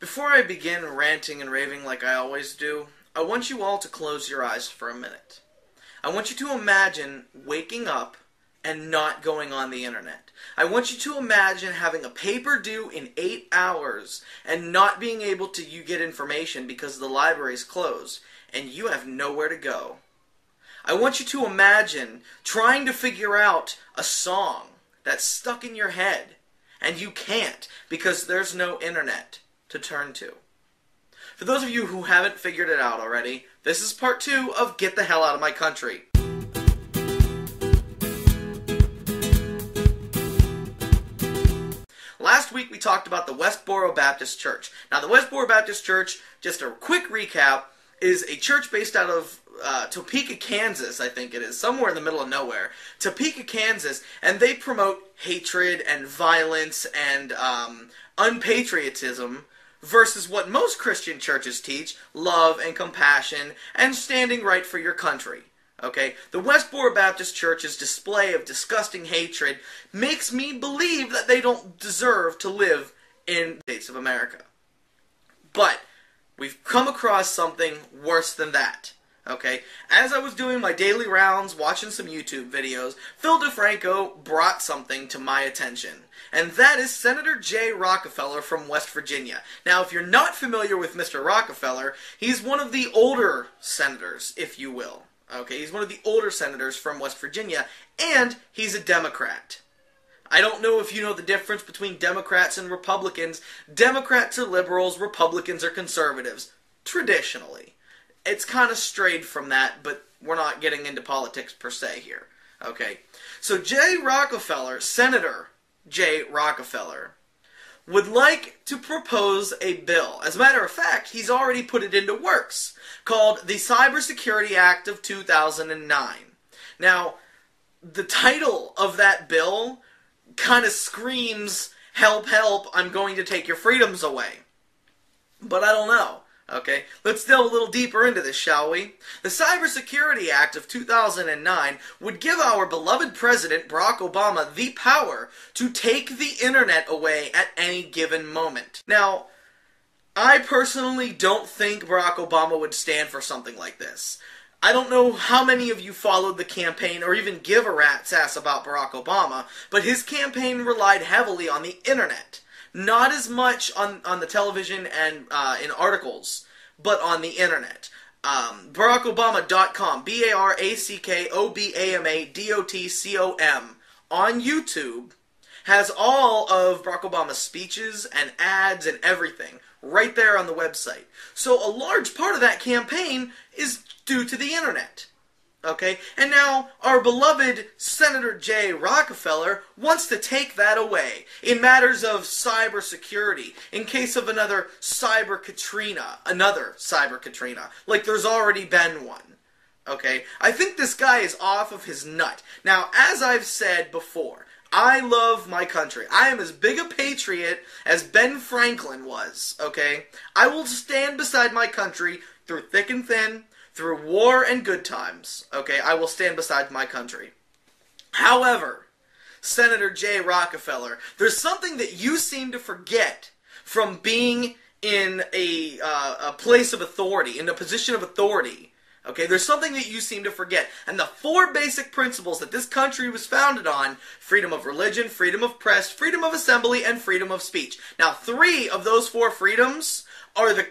Before I begin ranting and raving like I always do, I want you all to close your eyes for a minute. I want you to imagine waking up and not going on the internet. I want you to imagine having a paper due in 8 hours and not being able to get information because the library's closed and you have nowhere to go. I want you to imagine trying to figure out a song that's stuck in your head and you can't because there's no internet to turn to. For those of you who haven't figured it out already, this is part 2 of Get the Hell Out of My Country. Last week we talked about the Westboro Baptist Church. Now the Westboro Baptist Church, just a quick recap, is a church based out of Topeka, Kansas, I think it is, somewhere in the middle of nowhere. Topeka, Kansas, and they promote hatred and violence and unpatriotism versus what most Christian churches teach, love and compassion and standing right for your country. Okay? The Westboro Baptist Church's display of disgusting hatred makes me believe that they don't deserve to live in the States of America. But we've come across something worse than that. Okay? As I was doing my daily rounds, watching some YouTube videos, Phil DeFranco brought something to my attention. And that is Senator Jay Rockefeller from West Virginia. Now, if you're not familiar with Mr. Rockefeller, he's one of the older senators, if you will. Okay? He's one of the older senators from West Virginia, and he's a Democrat. I don't know if you know the difference between Democrats and Republicans. Democrats are liberals, Republicans are conservatives. Traditionally. It's kind of strayed from that, but we're not getting into politics per se here. Okay? So Jay Rockefeller, Senator Jay Rockefeller, would like to propose a bill. As a matter of fact, he's already put it into works, called the Cybersecurity Act of 2009. Now, the title of that bill kind of screams, help, help, I'm going to take your freedoms away. But I don't know. Okay, let's delve a little deeper into this, shall we? The Cybersecurity Act of 2009 would give our beloved President, Barack Obama, the power to take the internet away at any given moment. Now, I personally don't think Barack Obama would stand for something like this. I don't know how many of you followed the campaign or even give a rat's ass about Barack Obama, but his campaign relied heavily on the internet. Not as much on the television and in articles, but on the internet. BarackObama.com, BarackObama.com, on YouTube, has all of Barack Obama's speeches and ads and everything right there on the website. So a large part of that campaign is due to the internet. Okay, and now our beloved Senator Jay Rockefeller wants to take that away in matters of cybersecurity, in case of another cyber Katrina, like there's already been one. Okay, I think this guy is off of his nut. Now, as I've said before, I love my country. I am as big a patriot as Ben Franklin was, okay? I will stand beside my country through thick and thin, through war and good times, okay? I will stand beside my country. However, Senator Jay Rockefeller, there's something that you seem to forget from being in a place of authority, in a position of authority, okay? There's something that you seem to forget. And the 4 basic principles that this country was founded on: freedom of religion, freedom of press, freedom of assembly, and freedom of speech. Now, 3 of those 4 freedoms are the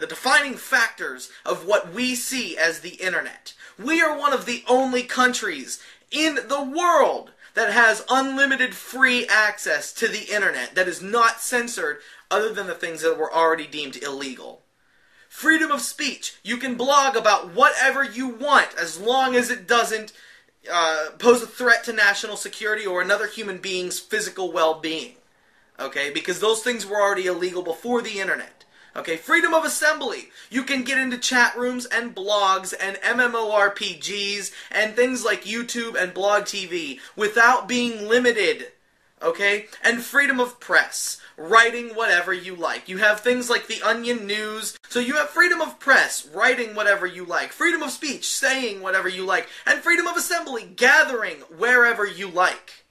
defining factors of what we see as the internet. We are one of the only countries in the world that has unlimited free access to the internet, that is not censored other than the things that were already deemed illegal. Freedom of speech. You can blog about whatever you want as long as it doesn't pose a threat to national security or another human being's physical well-being. Okay? Because those things were already illegal before the internet. Okay, freedom of assembly. You can get into chat rooms and blogs and MMORPGs and things like YouTube and Blog TV without being limited. Okay? And freedom of press. Writing whatever you like. You have things like the Onion News. So you have freedom of press, writing whatever you like. Freedom of speech, saying whatever you like. And freedom of assembly, gathering wherever you like.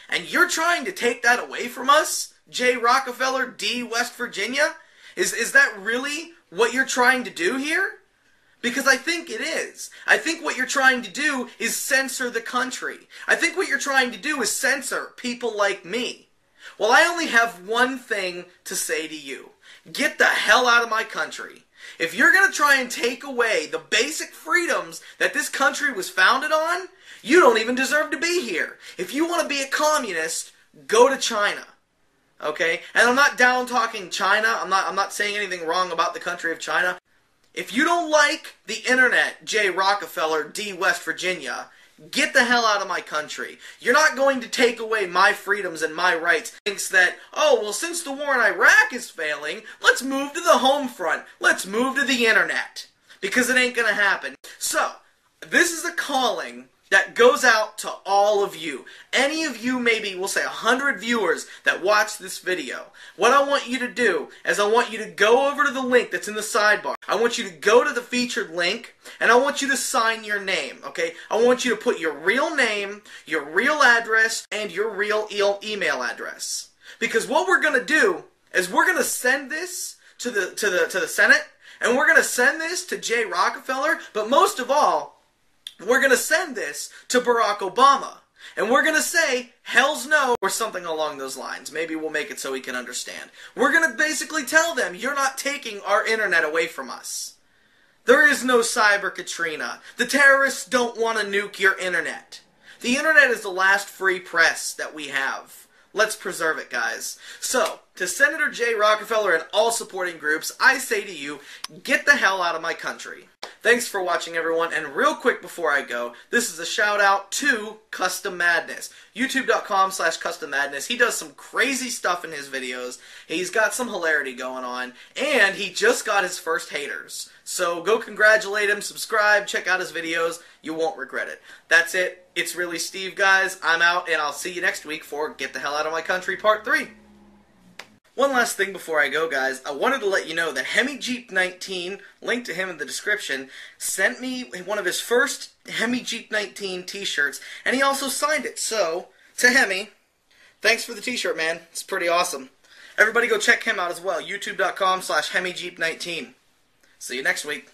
And you're trying to take that away from us, Jay Rockefeller, D, West Virginia? Is that really what you're trying to do here? Because I think it is. I think what you're trying to do is censor the country. I think what you're trying to do is censor people like me. Well, I only have one thing to say to you. Get the hell out of my country. If you're going to try and take away the basic freedoms that this country was founded on, you don't even deserve to be here. If you want to be a communist, go to China. Okay? And I'm not down talking China. I'm not saying anything wrong about the country of China. If you don't like the internet, J. Rockefeller, D. West Virginia, get the hell out of my country. You're not going to take away my freedoms and my rights. Thinks that, oh, well, since the war in Iraq is failing, let's move to the home front. Let's move to the internet. Because it ain't going to happen. So, this is a calling that goes out to all of you. Any of you, maybe, we'll say 100 viewers that watch this video. What I want you to do is I want you to go over to the link that's in the sidebar. I want you to go to the featured link, and I want you to sign your name, okay? I want you to put your real name, your real address, and your real email address. Because what we're going to do is we're going to send this to the Senate, and we're going to send this to J. Rockefeller, but most of all, we're going to send this to Barack Obama. And we're going to say, hell's no, or something along those lines. Maybe we'll make it so he can understand. We're going to basically tell them, you're not taking our internet away from us. There is no Cyber Katrina. The terrorists don't want to nuke your internet. The internet is the last free press that we have. Let's preserve it, guys. So, to Senator J. Rockefeller and all supporting groups, I say to you, get the hell out of my country. Thanks for watching, everyone, and real quick before I go, this is a shout out to Custom Madness. YouTube.com/Custom Madness. He does some crazy stuff in his videos. He's got some hilarity going on, and he just got his first haters. So go congratulate him, subscribe, check out his videos. You won't regret it. That's it. It's really Steve, guys. I'm out, and I'll see you next week for Get the Hell Out of My Country Part 3. One last thing before I go, guys. I wanted to let you know that HemiJeep19, link to him in the description, sent me one of his first HemiJeep19 t-shirts, and he also signed it. So, to Hemi, thanks for the t-shirt, man. It's pretty awesome. Everybody go check him out as well. YouTube.com/HemiJeep19. See you next week.